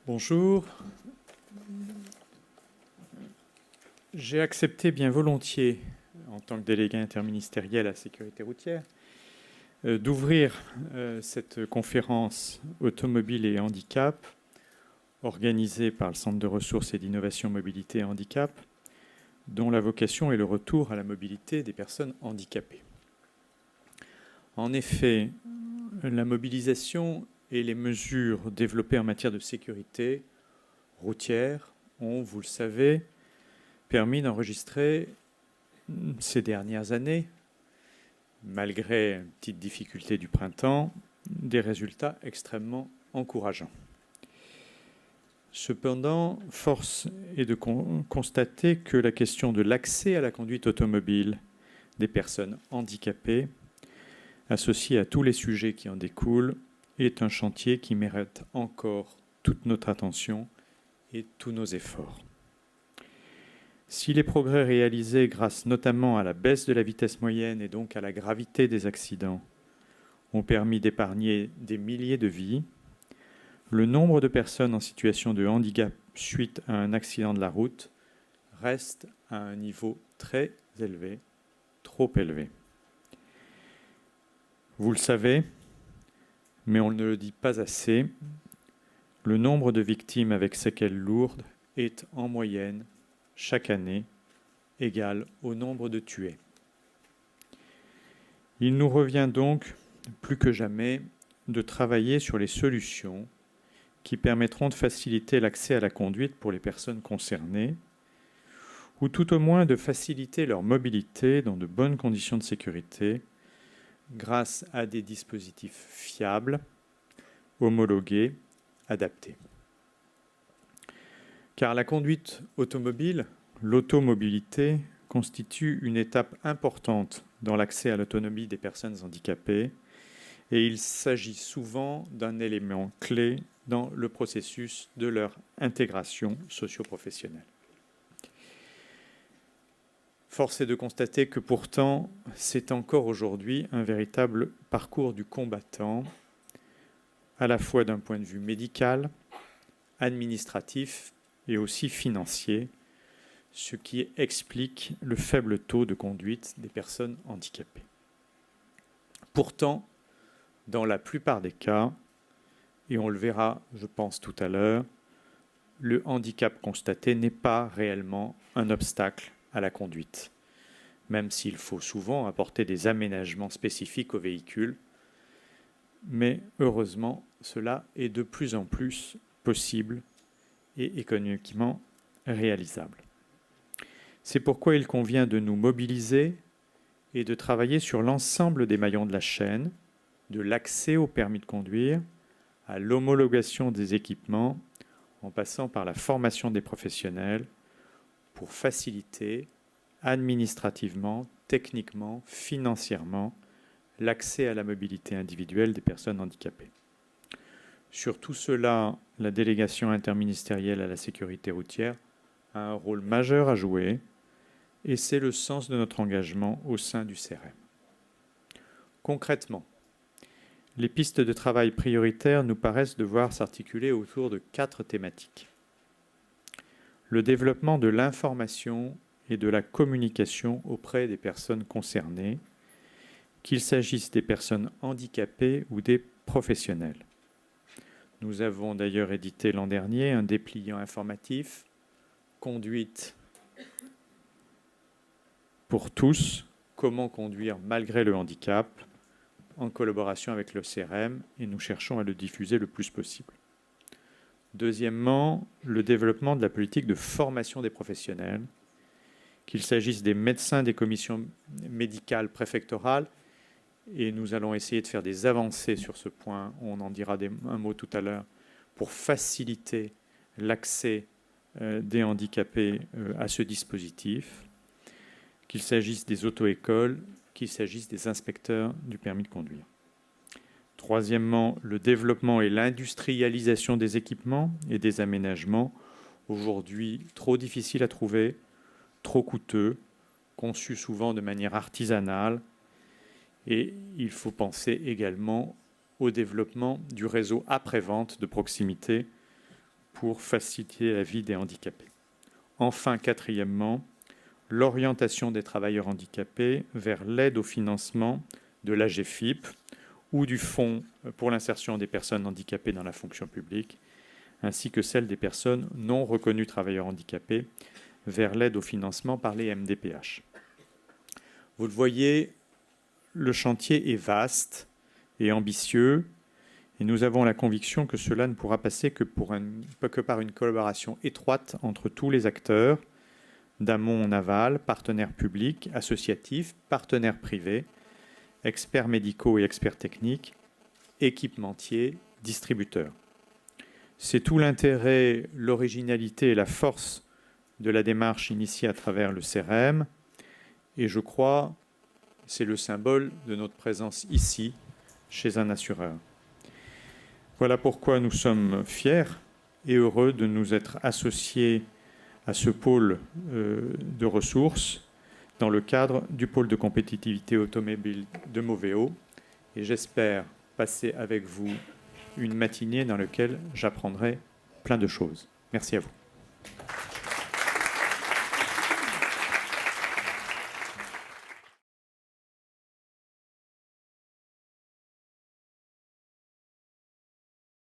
Bonjour. J'ai accepté bien volontiers, en tant que délégué interministériel à la sécurité routière, d'ouvrir cette conférence automobile et handicap organisée par le Centre de ressources et d'innovation mobilité et handicap, dont la vocation est le retour à la mobilité des personnes handicapées. En effet, la mobilisation et les mesures développées en matière de sécurité routière ont, vous le savez, permis d'enregistrer ces dernières années, malgré une petite difficulté du printemps, des résultats extrêmement encourageants. Cependant, force est de constater que la question de l'accès à la conduite automobile des personnes handicapées, associée à tous les sujets qui en découlent, est un chantier qui mérite encore toute notre attention et tous nos efforts. Si les progrès réalisés grâce notamment à la baisse de la vitesse moyenne et donc à la gravité des accidents ont permis d'épargner des milliers de vies, le nombre de personnes en situation de handicap suite à un accident de la route reste à un niveau très élevé, trop élevé. Vous le savez, mais on ne le dit pas assez, le nombre de victimes avec séquelles lourdes est en moyenne, chaque année, égal au nombre de tués. Il nous revient donc, plus que jamais, de travailler sur les solutions qui permettront de faciliter l'accès à la conduite pour les personnes concernées, ou tout au moins de faciliter leur mobilité dans de bonnes conditions de sécurité grâce à des dispositifs fiables, homologués, adaptés. Car la conduite automobile, l'automobilité, constitue une étape importante dans l'accès à l'autonomie des personnes handicapées et il s'agit souvent d'un élément clé dans le processus de leur intégration socio-professionnelle. Force est de constater que pourtant, c'est encore aujourd'hui un véritable parcours du combattant, à la fois d'un point de vue médical, administratif et aussi financier, ce qui explique le faible taux de conduite des personnes handicapées. Pourtant, dans la plupart des cas, et on le verra, je pense, tout à l'heure, le handicap constaté n'est pas réellement un obstacle à la conduite, même s'il faut souvent apporter des aménagements spécifiques au véhicule. Mais heureusement, cela est de plus en plus possible et économiquement réalisable. C'est pourquoi il convient de nous mobiliser et de travailler sur l'ensemble des maillons de la chaîne, de l'accès au permis de conduire, à l'homologation des équipements, en passant par la formation des professionnels, pour faciliter administrativement, techniquement, financièrement, l'accès à la mobilité individuelle des personnes handicapées. Sur tout cela, la délégation interministérielle à la sécurité routière a un rôle majeur à jouer et c'est le sens de notre engagement au sein du CRM. Concrètement, les pistes de travail prioritaires nous paraissent devoir s'articuler autour de 4 thématiques. Le développement de l'information et de la communication auprès des personnes concernées, qu'il s'agisse des personnes handicapées ou des professionnels. Nous avons d'ailleurs édité l'an dernier un dépliant informatif, Conduite pour tous, comment conduire malgré le handicap, en collaboration avec le CRM, et nous cherchons à le diffuser le plus possible. Deuxièmement, le développement de la politique de formation des professionnels, qu'il s'agisse des médecins des commissions médicales préfectorales, et nous allons essayer de faire des avancées sur ce point, on en dira un mot tout à l'heure, pour faciliter l'accès des handicapés à ce dispositif, qu'il s'agisse des auto-écoles, qu'il s'agisse des inspecteurs du permis de conduire. Troisièmement, le développement et l'industrialisation des équipements et des aménagements, aujourd'hui trop difficiles à trouver, trop coûteux, conçus souvent de manière artisanale. Et il faut penser également au développement du réseau après-vente de proximité pour faciliter la vie des handicapés. Enfin, quatrièmement, l'orientation des travailleurs handicapés vers l'aide au financement de l'AGFIP ou du Fonds pour l'insertion des personnes handicapées dans la fonction publique, ainsi que celle des personnes non reconnues travailleurs handicapés vers l'aide au financement par les MDPH. Vous le voyez, le chantier est vaste et ambitieux, et nous avons la conviction que cela ne pourra passer que par une collaboration étroite entre tous les acteurs, d'amont en aval, partenaires publics, associatifs, partenaires privés, experts médicaux et experts techniques, équipementiers, distributeurs. C'est tout l'intérêt, l'originalité et la force de la démarche initiée à travers le CEREM, et je crois que c'est le symbole de notre présence ici, chez un assureur. Voilà pourquoi nous sommes fiers et heureux de nous être associés à ce pôle de ressources dans le cadre du pôle de compétitivité automobile de Moveo. Et j'espère passer avec vous une matinée dans laquelle j'apprendrai plein de choses. Merci à vous.